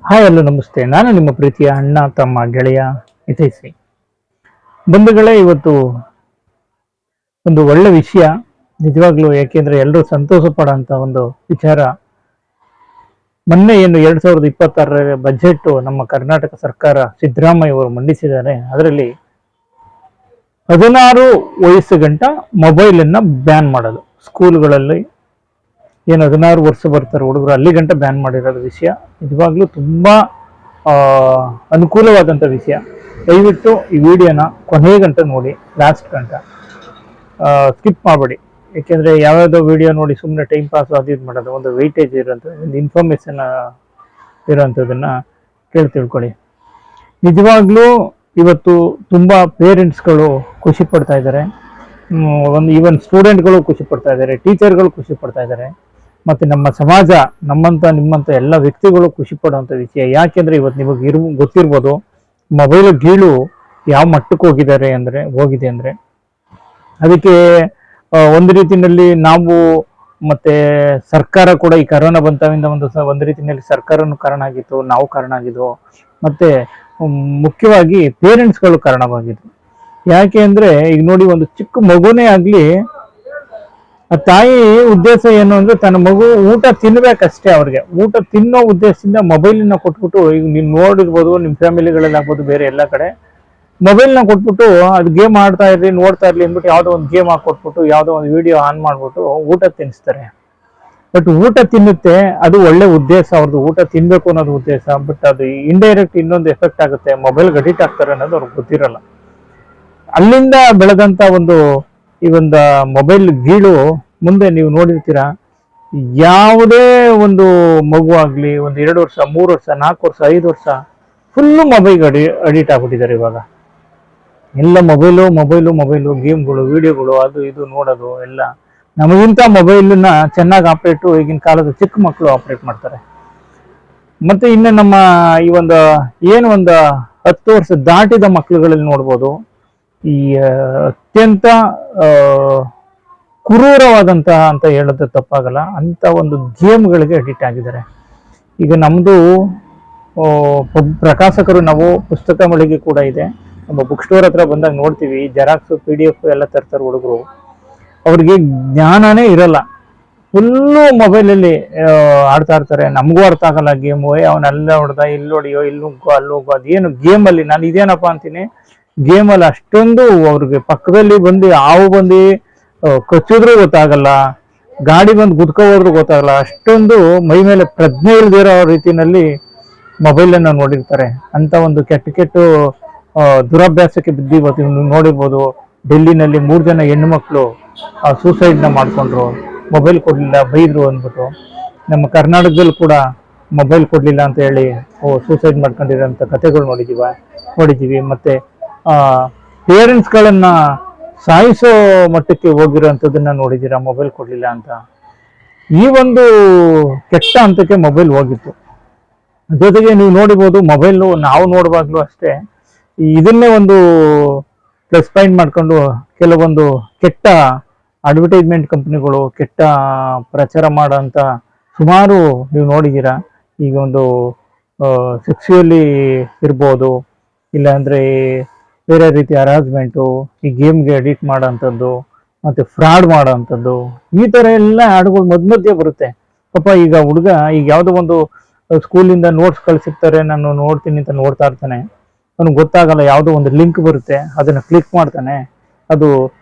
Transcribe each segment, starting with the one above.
Hi hello ನಮಸ್ತೆ. ನಾನು ನಿಮ್ಮ ಪ್ರೀತಿಯ ಅಣ್ಣ ತಮ್ಮ ಗೆಳೆಯ ಹಿತೈಷಿ. ಬಂಧುಗಳೇ, ಇವತ್ತು ಒಂದು ಒಳ್ಳೆ ವಿಷಯ, ನಿಜವಾಗ್ಲೂ. ಯಾಕೆಂದ್ರೆ ಎಲ್ಲರೂ ಸಂತೋಷ ಪಡೋಂಥ ಒಂದು ವಿಚಾರ. ಮೊನ್ನೆ ಏನು 2026ರ ಬಜೆಟ್ ನಮ್ಮ ಕರ್ನಾಟಕ ಸರ್ಕಾರ ಸಿದ್ದರಾಮಯ್ಯ ಅವರು ಮಂಡಿಸಿದ್ದಾರೆ. ಅದರಲ್ಲಿ 16 ವಯಸ್ಸು ಗಂಟ ಮೊಬೈಲ್ ಅನ್ನ ಬ್ಯಾನ್ ಮಾಡೋದು ಸ್ಕೂಲ್ಗಳಲ್ಲಿ. ಏನು 16 ವರ್ಷ ಬರ್ತಾರೆ ಹುಡುಗರು, ಅಲ್ಲಿ ಗಂಟ ಬ್ಯಾನ್ ಮಾಡಿರೋದು ವಿಷಯ ನಿಜವಾಗ್ಲೂ ತುಂಬಾ ಆ, ಅನುಕೂಲವಾದಂಥ ವಿಷಯ. ದಯವಿಟ್ಟು ಈ ವಿಡಿಯೋನ ಕೊನೆ ಗಂಟ ನೋಡಿ, ಲಾಸ್ಟ್ ಗಂಟ ಸ್ಕಿಪ್ ಮಾಡಬೇಡಿ. ಯಾಕೆಂದ್ರೆ ಯಾವ್ಯಾವುದೋ ವಿಡಿಯೋ ನೋಡಿ ಸುಮ್ಮನೆ ಟೈಮ್ ಪಾಸ್ ಅದು ಇದು ಮಾಡೋದು, ಒಂದು ವೆಯ್ಟೇಜ್ ಇರೋಂಥ ಒಂದು ಇನ್ಫಾರ್ಮೇಶನ್ ಇರೋಂಥದ್ದನ್ನ ತಿಳ್ಕೊಳ್ಳಿ. ನಿಜವಾಗ್ಲೂ ಇವತ್ತು ತುಂಬಾ ಪೇರೆಂಟ್ಸ್ಗಳು ಖುಷಿ ಪಡ್ತಾ ಇದ್ದಾರೆ. ಒಂದು ಈವನ್ ಸ್ಟೂಡೆಂಟ್ಗಳು ಖುಷಿ ಪಡ್ತಾ ಇದ್ದಾರೆ, ಟೀಚರ್ಗಳು ಖುಷಿ ಪಡ್ತಾ ಇದ್ದಾರೆ, ಮತ್ತೆ ನಮ್ಮ ಸಮಾಜ, ನಮ್ಮಂತ ನಿಮ್ಮಂತ ಎಲ್ಲ ವ್ಯಕ್ತಿಗಳು ಖುಷಿ ಪಡುವಂತ ವಿಷಯ. ಯಾಕೆಂದ್ರೆ ಇವತ್ತು ನಿಮಗೆ ಗೊತ್ತಿರ್ಬೋದು, ಮೊಬೈಲ್ ಗೀಳು ಯಾವ ಮಟ್ಟಕ್ಕೆ ಹೋಗಿದೆ ಅಂದ್ರೆ ಅದಕ್ಕೆ ಒಂದು ರೀತಿಯಲ್ಲಿ ನಾವು ಮತ್ತೆ ಸರ್ಕಾರ ಕೂಡ, ಈ ಕರೋನಾ ಬಂತವಿಂದ ಒಂದು ರೀತಿಯಲ್ಲಿ ಸರ್ಕಾರನು ಕಾರಣ ಆಗಿತ್ತು, ನಾವು ಕಾರಣ ಆಗಿದ್ವು, ಮತ್ತೆ ಮುಖ್ಯವಾಗಿ ಪೇರೆಂಟ್ಸ್ಗಳು ಕಾರಣವಾಗಿದ್ರು. ಯಾಕೆ ಅಂದ್ರೆ ಈಗ ನೋಡಿ, ಒಂದು ಚಿಕ್ಕ ಮಗುನೇ ಆಗ್ಲಿ, ಆ ತಾಯಿ ಉದ್ದೇಶ ಏನು ಅಂದ್ರೆ ತನ್ನ ಮಗು ಊಟ ತಿನ್ಬೇಕಷ್ಟೇ. ಅವ್ರಿಗೆ ಊಟ ತಿನ್ನೋ ಉದ್ದೇಶದಿಂದ ಮೊಬೈಲ್ನ ಕೊಟ್ಬಿಟ್ಟು, ಈಗ ನೀವು ನೋಡಿರ್ಬೋದು ನಿಮ್ಮ ಫ್ಯಾಮಿಲಿಗಳಲ್ಲಿ ಆಗ್ಬೋದು, ಬೇರೆ ಎಲ್ಲ ಕಡೆ ಮೊಬೈಲ್ನ ಕೊಟ್ಬಿಟ್ಟು ಅದು ಗೇಮ್ ಆಡ್ತಾ ಇರ್ಲಿ, ನೋಡ್ತಾ ಇರ್ಲಿ ಅಂದ್ಬಿಟ್ಟು ಯಾವುದೋ ಒಂದು ಗೇಮ್ ಹಾಕೊಟ್ಬಿಟ್ಟು ಯಾವುದೋ ಒಂದು ವಿಡಿಯೋ ಆನ್ ಮಾಡ್ಬಿಟ್ಟು ಊಟ ತಿನ್ನಿಸ್ತಾರೆ. ಬಟ್ ಊಟ ತಿನ್ನುತ್ತೆ, ಅದು ಒಳ್ಳೆ ಉದ್ದೇಶ ಅವ್ರದ್ದು, ಊಟ ತಿನ್ಬೇಕು ಅನ್ನೋದು ಉದ್ದೇಶ. ಬಟ್ ಅದು ಇಂಡೈರೆಕ್ಟ್ ಇನ್ನೊಂದು ಎಫೆಕ್ಟ್ ಆಗುತ್ತೆ, ಮೊಬೈಲ್ಗೆ ಅಡಿಕ್ಟ್ ಆಗ್ತಾರೆ ಅನ್ನೋದು ಅವ್ರಿಗೆ ಗೊತ್ತಿರಲ್ಲ. ಅಲ್ಲಿಂದ ಬೆಳೆದಂತ ಈ ಒಂದು ಮೊಬೈಲ್ ಗೀಳು ಮುಂದೆ ನೀವು ನೋಡಿರ್ತೀರಾ. ಯಾವುದೇ ಒಂದು ಮಗು ಆಗ್ಲಿ, ಒಂದು 2 ವರ್ಷ, 3 ವರ್ಷ, 4 ವರ್ಷ, 5 ವರ್ಷ ಫುಲ್ಲು ಮೊಬೈಲ್ಗೆ ಅಡಿಕ್ಟ್ ಆಗ್ಬಿಟ್ಟಿದ್ದಾರೆ. ಇವಾಗ ಎಲ್ಲ ಮೊಬೈಲು ಗೇಮ್ಗಳು, ವಿಡಿಯೋಗಳು, ಅದು ಇದು ನೋಡೋದು ಎಲ್ಲ. ನಮಗಿಂತ ಮೊಬೈಲ್ನ ಚೆನ್ನಾಗಿ ಆಪರೇಟು ಈಗಿನ ಕಾಲದ ಚಿಕ್ಕ ಮಕ್ಕಳು ಆಪರೇಟ್ ಮಾಡ್ತಾರೆ. ಮತ್ತೆ ಇನ್ನು ನಮ್ಮ ಈ ಒಂದು 10 ವರ್ಷ ದಾಟಿದ ಮಕ್ಕಳುಗಳಲ್ಲಿ ನೋಡ್ಬೋದು, ಈ ಅತ್ಯಂತ ಕ್ರೂರವಾದಂತಹ ಅಂತ ಹೇಳೋದು ತಪ್ಪಾಗಲ್ಲ, ಅಂತ ಒಂದು ಗೇಮ್ಗಳಿಗೆ ಅಡಿಕ್ಟ್ ಆಗಿದ್ದಾರೆ. ಈಗ ನಮ್ದು ಪ್ರಕಾಶಕರು, ನಾವು ಪುಸ್ತಕ ಮಳಿಗೆ ಕೂಡ ಇದೆ, ನಮ್ಮ ಬುಕ್ ಸ್ಟೋರ್ ಹತ್ರ ಬಂದಾಗ ನೋಡ್ತೀವಿ, ಜೆರಾಕ್ಸ್ PDF ಎಲ್ಲ ತರ್ತಾರೆ ಹುಡುಗರು. ಅವ್ರಿಗೆ ಜ್ಞಾನನೇ ಇರಲ್ಲ, ಫುಲ್ಲು ಮೊಬೈಲಲ್ಲಿ ಆಡ್ತಾ ಇರ್ತಾರೆ. ನಮಗೂ ಅರ್ಥ ಆಗಲ್ಲ ಗೇಮು. ಅವನೆಲ್ಲ ಹೊಡೆದ, ಇಲ್ಲಿ ಹೊಡಿಯೋ, ಇಲ್ಲಿ ನುಗ್ಗೋ, ಅಲ್ಲಿ ಹೋಗೋ, ಅದೇನು ಗೇಮಲ್ಲಿ ನಾನು ಇದೇನಪ್ಪ ಅಂತೀನಿ. ಗೇಮಲ್ಲಿ ಅಷ್ಟೊಂದು ಅವ್ರಿಗೆ ಪಕ್ಕದಲ್ಲಿ ಬಂದು ಹಾವು ಬಂದು ಕಚ್ಚಿದ್ರೂ ಗೊತ್ತಾಗಲ್ಲ, ಗಾಡಿ ಬಂದು ಗುದ್ಕೊ ಹೋದ್ರೂ ಗೊತ್ತಾಗಲ್ಲ, ಅಷ್ಟೊಂದು ಮೈ ಮೇಲೆ ಪ್ರಜ್ಞೆ ಇಲ್ದಿರೋ ರೀತಿಯಲ್ಲಿ ಮೊಬೈಲನ್ನು ನೋಡಿರ್ತಾರೆ. ಅಂತ ಒಂದು ಕೆಟ್ಟ ದುರಭ್ಯಾಸಕ್ಕೆ ಇವತ್ತು ನೋಡಿರ್ಬೋದು. ಡೆಲ್ಲಿನಲ್ಲಿ 3 ಜನ ಹೆಣ್ಣು ಮಕ್ಕಳು ಸೂಸೈಡ್ನ ಮಾಡ್ಕೊಂಡ್ರು, ಮೊಬೈಲ್ ಕೊಡ್ಲಿಲ್ಲ, ಬೈದ್ರು ಅಂದ್ಬಿಟ್ಟು. ನಮ್ಮ ಕರ್ನಾಟಕದಲ್ಲಿ ಕೂಡ ಮೊಬೈಲ್ ಕೊಡ್ಲಿಲ್ಲ ಅಂತ ಹೇಳಿ ಸೂಸೈಡ್ ಮಾಡ್ಕೊಂಡಿರೋಂಥ ಕಥೆಗಳು ನೋಡಿದ್ದೀವಿ. ಮತ್ತೆ ಪೇರೆಂಟ್ಸ್ಗಳನ್ನ ಸಾಯಿಸೋ ಮಟ್ಟಕ್ಕೆ ಹೋಗಿರೋಂಥದ್ದನ್ನ ನೋಡಿದ್ದೀರಾ, ಮೊಬೈಲ್ ಕೊಡ್ಲಿಲ್ಲ ಅಂತ. ಈ ಒಂದು ಕೆಟ್ಟ ಹಂತಕ್ಕೆ ಮೊಬೈಲ್ ಹೋಗಿತ್ತು. ಜೊತೆಗೆ ನೀವು ನೋಡಿರ್ಬೋದು, ಮೊಬೈಲ್ ನಾವು ನೋಡುವಾಗ್ಲೂ ಅಷ್ಟೇ, ಇದನ್ನೇ ಒಂದು ಪ್ಲಸ್ ಪಾಯಿಂಟ್ ಮಾಡ್ಕೊಂಡು ಕೆಲವೊಂದು ಕೆಟ್ಟ ಅಡ್ವರ್ಟೈಸ್ಮೆಂಟ್ ಕಂಪ್ನಿಗಳು, ಕೆಟ್ಟ ಪ್ರಚಾರ ಮಾಡೋಂಥ ಸುಮಾರು ನೀವು ನೋಡಿದ್ದೀರಾ. ಈಗ ಒಂದು ಸೆಕ್ಸುವಲಿ ಇರ್ಬೋದು, ಇಲ್ಲಾಂದ್ರೆ ಬೇರೆ ರೀತಿ ಹರಾಸ್ಮೆಂಟು, ಈ ಗೇಮ್ಗೆ ಅಡಿಕ್ಟ್ ಮಾಡೋಂಥದ್ದು, ಮತ್ತೆ ಫ್ರಾಡ್ ಮಾಡೋಂಥದ್ದು, ಈ ಥರ ಎಲ್ಲ ಹಾಡುಗಳು ಮಧ್ಯೆ ಬರುತ್ತೆ. ಪಾಪ ಈಗ ಹುಡುಗ ಈಗ ಯಾವುದೋ ಒಂದು ಸ್ಕೂಲಿಂದ ನೋಟ್ಸ್ ಕಳಿಸಿರ್ತಾರೆ, ನಾನು ನೋಡ್ತೀನಿ ಅಂತ ನೋಡ್ತಾ ಇರ್ತಾನೆ. ಅವ್ನಿಗೆ ಗೊತ್ತಾಗಲ್ಲ, ಯಾವುದೋ ಒಂದು ಲಿಂಕ್ ಬರುತ್ತೆ, ಅದನ್ನು ಕ್ಲಿಕ್ ಮಾಡ್ತಾನೆ. ಅದು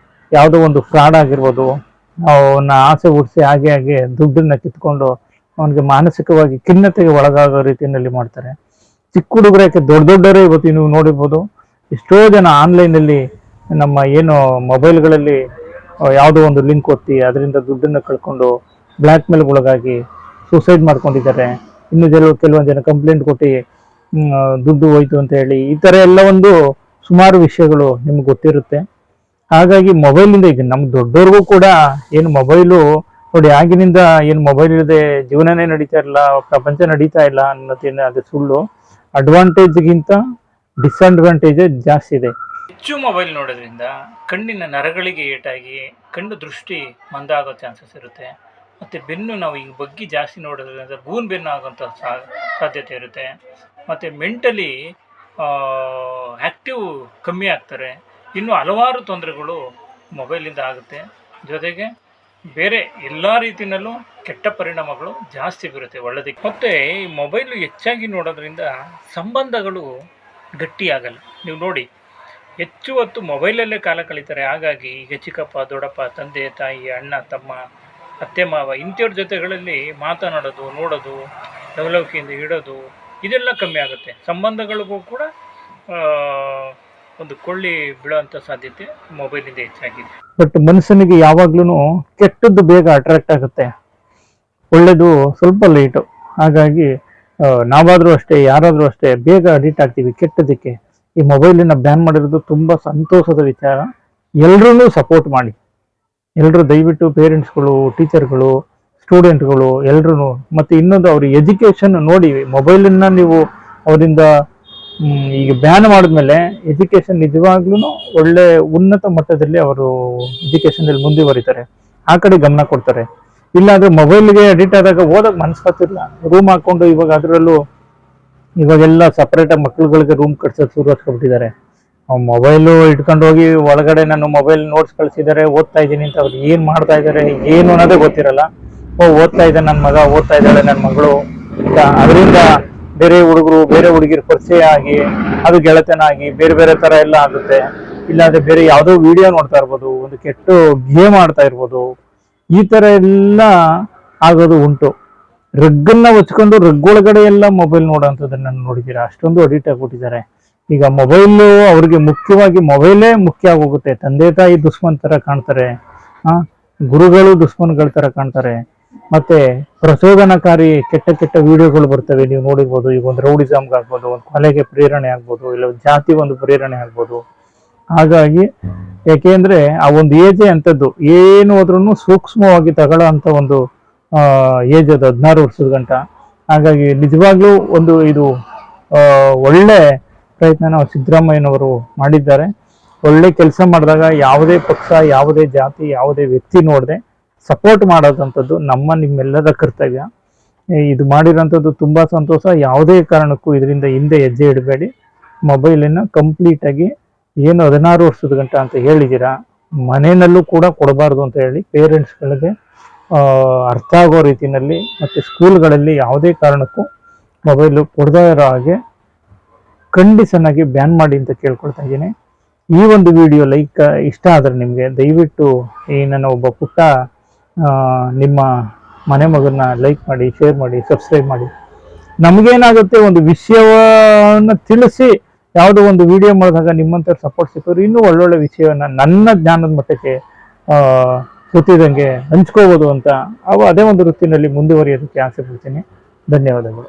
ಯಾವುದೋ ಒಂದು ಫ್ರಾಡ್ ಆಗಿರ್ಬೋದು. ಅವನ್ನ ಆಸೆ ಹುಟ್ಟಿಸಿ ಹಾಗೆ ದುಡ್ಡನ್ನ ಕಿತ್ಕೊಂಡು ಅವನಿಗೆ ಮಾನಸಿಕವಾಗಿ ಖಿನ್ನತೆಗೆ ಒಳಗಾಗೋ ರೀತಿಯಲ್ಲಿ ಮಾಡ್ತಾರೆ. ಚಿಕ್ಕ ಹುಡುಗರು, ಯಾಕೆ ದೊಡ್ಡವರೇ ಇವತ್ತು ನೀವು ನೋಡಿರ್ಬೋದು, ಎಷ್ಟೋ ಜನ ಆನ್ಲೈನಲ್ಲಿ ನಮ್ಮ ಏನು ಮೊಬೈಲ್ಗಳಲ್ಲಿ ಯಾವುದೋ ಒಂದು ಲಿಂಕ್ ಒತ್ತಿ ಅದರಿಂದ ದುಡ್ಡನ್ನು ಕಳ್ಕೊಂಡು ಬ್ಲ್ಯಾಕ್ ಮೇಲ್ಗೆ ಒಳಗಾಗಿ ಸೂಸೈಡ್ ಮಾಡ್ಕೊಂಡಿದ್ದಾರೆ. ಇನ್ನು ಕೆಲವೊಂದು ಜನ ಕಂಪ್ಲೇಂಟ್ ಕೊಟ್ಟು ದುಡ್ಡು ಹೋಯ್ತು ಅಂತ ಹೇಳಿ, ಈ ಥರ ಎಲ್ಲ ಒಂದು ಸುಮಾರು ವಿಷಯಗಳು ನಿಮ್ಗೆ ಗೊತ್ತಿರುತ್ತೆ. ಹಾಗಾಗಿ ಮೊಬೈಲಿಂದ ಈಗ ನಮ್ಮ ದೊಡ್ಡವ್ರಿಗೂ ಕೂಡ ಏನು ಮೊಬೈಲು ನೋಡಿ, ಆಗಿನಿಂದ ಏನು ಮೊಬೈಲ್ ಇಲ್ಲದೆ ಜೀವನನೇ ನಡೀತಾ ಇಲ್ಲ, ಪ್ರಪಂಚ ನಡೀತಾ ಇಲ್ಲ ಅನ್ನೋದೇನು ಅದು ಸುಳ್ಳು. ಅಡ್ವಾಂಟೇಜ್ಗಿಂತ ಡಿಸ್ಅಡ್ವಾಂಟೇಜ್ ಜಾಸ್ತಿ ಇದೆ. ಹೆಚ್ಚು ಮೊಬೈಲ್ ನೋಡೋದ್ರಿಂದ ಕಣ್ಣಿನ ನರಗಳಿಗೆ ಏಟಾಗಿ ಕಣ್ಣು ದೃಷ್ಟಿ ಮಂದ ಆಗೋ ಚಾನ್ಸಸ್ ಇರುತ್ತೆ. ಮತ್ತು ಬೆನ್ನು ನಾವು ಈಗ ಬಗ್ಗಿ ಜಾಸ್ತಿ ನೋಡೋದ್ರಿಂದ ಗೂನ್ ಬೆನ್ನು ಆಗುವಂಥ ಸಾಧ್ಯತೆ ಇರುತ್ತೆ. ಮತ್ತು ಮೆಂಟಲಿ ಆ್ಯಕ್ಟಿವ್ ಕಮ್ಮಿ ಆಗ್ತಾರೆ. ಇನ್ನು ಹಲವಾರು ತೊಂದರೆಗಳು ಮೊಬೈಲಿಂದ ಆಗುತ್ತೆ. ಜೊತೆಗೆ ಬೇರೆ ಎಲ್ಲ ರೀತಿಯಲ್ಲೂ ಕೆಟ್ಟ ಪರಿಣಾಮಗಳು ಜಾಸ್ತಿ ಬೀರುತ್ತೆ ಒಳ್ಳೆದಕ್ಕೆ. ಮತ್ತು ಈ ಮೊಬೈಲು ಹೆಚ್ಚಾಗಿ ನೋಡೋದ್ರಿಂದ ಸಂಬಂಧಗಳು ಗಟ್ಟಿಯಾಗಲ್ಲ. ನೀವು ನೋಡಿ, ಹೆಚ್ಚು ಹೊತ್ತು ಮೊಬೈಲಲ್ಲೇ ಕಾಲ ಕಳೀತಾರೆ. ಹಾಗಾಗಿ ಈಗ ಚಿಕ್ಕಪ್ಪ, ದೊಡ್ಡಪ್ಪ, ತಂದೆ, ತಾಯಿ, ಅಣ್ಣ, ತಮ್ಮ, ಅತ್ತೆ, ಮಾವ ಇಂಥವ್ರ ಜೊತೆಗಳಲ್ಲಿ ಮಾತನಾಡೋದು, ನೋಡೋದು, ಲವಲವಿಕೆಯಿಂದ ಇಡೋದು ಇದೆಲ್ಲ ಕಮ್ಮಿ ಆಗುತ್ತೆ. ಸಂಬಂಧಗಳಿಗೂ ಕೂಡ ಒಂದು ಕೊಳ್ಳಿ ಬೀಳೋಂಥ ಸಾಧ್ಯತೆ ಮೊಬೈಲಿಂದ ಹೆಚ್ಚಾಗಿದೆ. ಬಟ್ ಮನುಷ್ಯನಿಗೆ ಯಾವಾಗ್ಲೂ ಕೆಟ್ಟದ್ದು ಬೇಗ ಅಟ್ರಾಕ್ಟ್ ಆಗುತ್ತೆ, ಒಳ್ಳೇದು ಸ್ವಲ್ಪ ಲೇಟು. ಹಾಗಾಗಿ ನಾವಾದರೂ ಅಷ್ಟೇ, ಯಾರಾದರೂ ಅಷ್ಟೇ ಬೇಗ ಅಡಿಕ್ಟ್ ಆಗ್ತೀವಿ ಕೆಟ್ಟದಕ್ಕೆ. ಈ ಮೊಬೈಲಿನ ಬ್ಯಾನ್ ಮಾಡಿರೋದು ತುಂಬ ಸಂತೋಷದ ವಿಚಾರ. ಎಲ್ಲರೂ ಸಪೋರ್ಟ್ ಮಾಡಿ, ಎಲ್ಲರೂ ದಯವಿಟ್ಟು ಪೇರೆಂಟ್ಸ್ಗಳು, ಟೀಚರ್ಗಳು, ಸ್ಟೂಡೆಂಟ್ಗಳು ಎಲ್ಲರೂ. ಮತ್ತು ಇನ್ನೊಂದು, ಅವ್ರ ಎಜುಕೇಷನ್ ನೋಡಿ. ಮೊಬೈಲನ್ನು ನೀವು ಅವರಿಂದ ಈಗ ಬ್ಯಾನ್ ಮಾಡಿದ್ಮೇಲೆ ಎಜುಕೇಷನ್ ನಿಜವಾಗ್ಲೂ ಒಳ್ಳೆ ಉನ್ನತ ಮಟ್ಟದಲ್ಲಿ ಅವರು ಎಜುಕೇಷನಲ್ಲಿ ಮುಂದುವರಿತಾರೆ, ಆ ಕಡೆ ಗಮನ ಕೊಡ್ತಾರೆ. ಇಲ್ಲಾಂದ್ರೆ ಮೊಬೈಲ್ಗೆ ಅಡಿಕ್ಟ್ ಆದಾಗ ಓದೋಕೆ ಮನಸ್ಸಾಗ್ತಿಲ್ಲ. ರೂಮ್ ಹಾಕೊಂಡು ಇವಾಗ ಅದರಲ್ಲೂ ಇವಾಗೆಲ್ಲ ಸಪ್ರೇಟಾಗಿ ಮಕ್ಳುಗಳಿಗೆ ರೂಮ್ ಕಟ್ಸೋಕೆ ಶುರು ಹಚ್ಕೊಬಿಟ್ಟಿದ್ದಾರೆ. ಮೊಬೈಲು ಇಟ್ಕೊಂಡು ಹೋಗಿ ಒಳಗಡೆ ನಾನು ಮೊಬೈಲ್ ನೋಟ್ಸ್ ಕಳಿಸಿದ್ದಾರೆ, ಓದ್ತಾ ಇದ್ದೀನಿ ಅಂತ. ಅವ್ರು ಏನು ಮಾಡ್ತಾ ಇದ್ದಾರೆ ಏನು ಅನ್ನೋದೇ ಗೊತ್ತಿರಲ್ಲ. ಓದ್ತಾ ಇದ್ದಾನೆ ನನ್ನ ಮಗ, ಓದ್ತಾ ಇದ್ದಾಳೆ ನನ್ನ ಮಗಳು ಅಂತ. ಅದರಿಂದ ಬೇರೆ ಹುಡುಗರು, ಬೇರೆ ಹುಡುಗಿರು ಪರಿಚಯ ಆಗಿ ಅದು ಗೆಳೆತನ ಆಗಿ ಬೇರೆ ಬೇರೆ ಥರ ಎಲ್ಲ ಆಗುತ್ತೆ. ಇಲ್ಲಾಂದ್ರೆ ಬೇರೆ ಯಾವುದೋ ವಿಡಿಯೋ ನೋಡ್ತಾ ಇರ್ಬೋದು, ಒಂದು ಕೆಟ್ಟ ಗೇಮ್ ಆಡ್ತಾ ಇರ್ಬೋದು. ಈ ಥರ ಎಲ್ಲ ಆಗೋದು ಉಂಟು. ರಗ್ಗನ್ನ ಹೊಚ್ಕೊಂಡು ರಗ್ಗೊಳಗಡೆ ಎಲ್ಲ ಮೊಬೈಲ್ ನೋಡೋಂಥದ್ದನ್ನ ನಾನು ನೋಡಿದ್ದೀರಾ. ಅಷ್ಟೊಂದು ಅಡಿಕ್ಟ್ ಆಗಿಬಿಟ್ಟಿದ್ದಾರೆ. ಈಗ ಮೊಬೈಲು ಅವ್ರಿಗೆ ಮುಖ್ಯವಾಗಿ ಮೊಬೈಲೇ ಮುಖ್ಯ ಆಗೋಗುತ್ತೆ. ತಂದೆ ತಾಯಿ ದುಶ್ಮನ್ ಥರ ಕಾಣ್ತಾರೆ, ಗುರುಗಳು ದುಶ್ಮನ್ಗಳ ಥರ ಕಾಣ್ತಾರೆ. ಮತ್ತೆ ಪ್ರಚೋದನಕಾರಿ ಕೆಟ್ಟ ಕೆಟ್ಟ ವಿಡಿಯೋಗಳು ಬರ್ತವೆ, ನೀವು ನೋಡಿರ್ಬೋದು. ಈಗ ಒಂದು ರೌಡಿಸಮ್ಗೆ ಆಗ್ಬೋದು, ಒಂದು ಕೊಲೆಗೆ ಪ್ರೇರಣೆ ಆಗ್ಬೋದು, ಇಲ್ಲ ಜಾತಿ ಒಂದು ಪ್ರೇರಣೆ ಆಗ್ಬೋದು. ಹಾಗಾಗಿ ಯಾಕೆಂದ್ರೆ ಆ ಒಂದು ಏಜೇ ಅಂಥದ್ದು, ಏನು ಹೋದ್ರೂ ಸೂಕ್ಷ್ಮವಾಗಿ ತಗೊಳ್ಳೋ ಅಂತ ಒಂದು ಏಜ್ ಅದು, 16 ವರ್ಷದ ಗಂಟ. ಹಾಗಾಗಿ ನಿಜವಾಗ್ಲೂ ಒಂದು ಇದು ಒಳ್ಳೆ ಪ್ರಯತ್ನ ಸಿದ್ದರಾಮಯ್ಯನವರು ಮಾಡಿದ್ದಾರೆ. ಒಳ್ಳೆ ಕೆಲಸ ಮಾಡಿದಾಗ ಯಾವುದೇ ಪಕ್ಷ, ಯಾವುದೇ ಜಾತಿ, ಯಾವುದೇ ವ್ಯಕ್ತಿ ನೋಡದೆ ಸಪೋರ್ಟ್ ಮಾಡೋದಂಥದ್ದು ನಿಮ್ಮೆಲ್ಲರ ಕರ್ತವ್ಯ. ಇದು ಮಾಡಿರೋಂಥದ್ದು ತುಂಬ ಸಂತೋಷ. ಯಾವುದೇ ಕಾರಣಕ್ಕೂ ಇದರಿಂದ ಹಿಂದೆ ಹೆಜ್ಜೆ ಇಡಬೇಡಿ. ಮೊಬೈಲನ್ನು ಕಂಪ್ಲೀಟಾಗಿ ಏನು 16 ವರ್ಷದ ಗಂಟ ಅಂತ ಹೇಳಿದ್ದೀರಾ, ಮನೆಯಲ್ಲೂ ಕೂಡ ಕೊಡಬಾರ್ದು ಅಂತ ಹೇಳಿ ಪೇರೆಂಟ್ಸ್ಗಳಿಗೆ ಅರ್ಥ ಆಗೋ ರೀತಿಯಲ್ಲಿ, ಮತ್ತು ಸ್ಕೂಲ್ಗಳಲ್ಲಿ ಯಾವುದೇ ಕಾರಣಕ್ಕೂ ಮೊಬೈಲು ಕೊಡದೇ ಇರೋ ಹಾಗೆ ಕಂಡೀಷನ್ ಆಗಿ ಬ್ಯಾನ್ ಮಾಡಿ ಅಂತ ಕೇಳ್ಕೊಳ್ತಾ ಇದ್ದೀನಿ. ಈ ಒಂದು ವಿಡಿಯೋ ಇಷ್ಟ ಆದರೆ ನಿಮಗೆ ದಯವಿಟ್ಟು ಈ ನನ್ನ ಒಬ್ಬ ಪುಟ್ಟ ನಿಮ್ಮ ಮನೆ ಮಗನ್ನ ಲೈಕ್ ಮಾಡಿ, ಶೇರ್ ಮಾಡಿ, ಸಬ್ಸ್ಕ್ರೈಬ್ ಮಾಡಿ. ನಮಗೇನಾಗುತ್ತೆ, ಒಂದು ವಿಷಯವನ್ನು ತಿಳಿಸಿ ಯಾವುದೋ ಒಂದು ವಿಡಿಯೋ ಮಾಡಿದಾಗ ನಿಮ್ಮಂಥ ಸಪೋರ್ಟ್ ಸಿಕ್ಕೋರು ಇನ್ನೂ ಒಳ್ಳೊಳ್ಳೆ ವಿಷಯವನ್ನು ನನ್ನ ಜ್ಞಾನದ ಮಟ್ಟಕ್ಕೆ ಗೊತ್ತಿದ್ದಂಗೆ ಹಂಚ್ಕೋಬೋದು ಅಂತ ಅದೇ ಒಂದು ವೃತ್ತಿನಲ್ಲಿ ಮುಂದುವರಿಯೋದಕ್ಕೆ ಆಸೆ ಪಡ್ತೀನಿ. ಧನ್ಯವಾದಗಳು.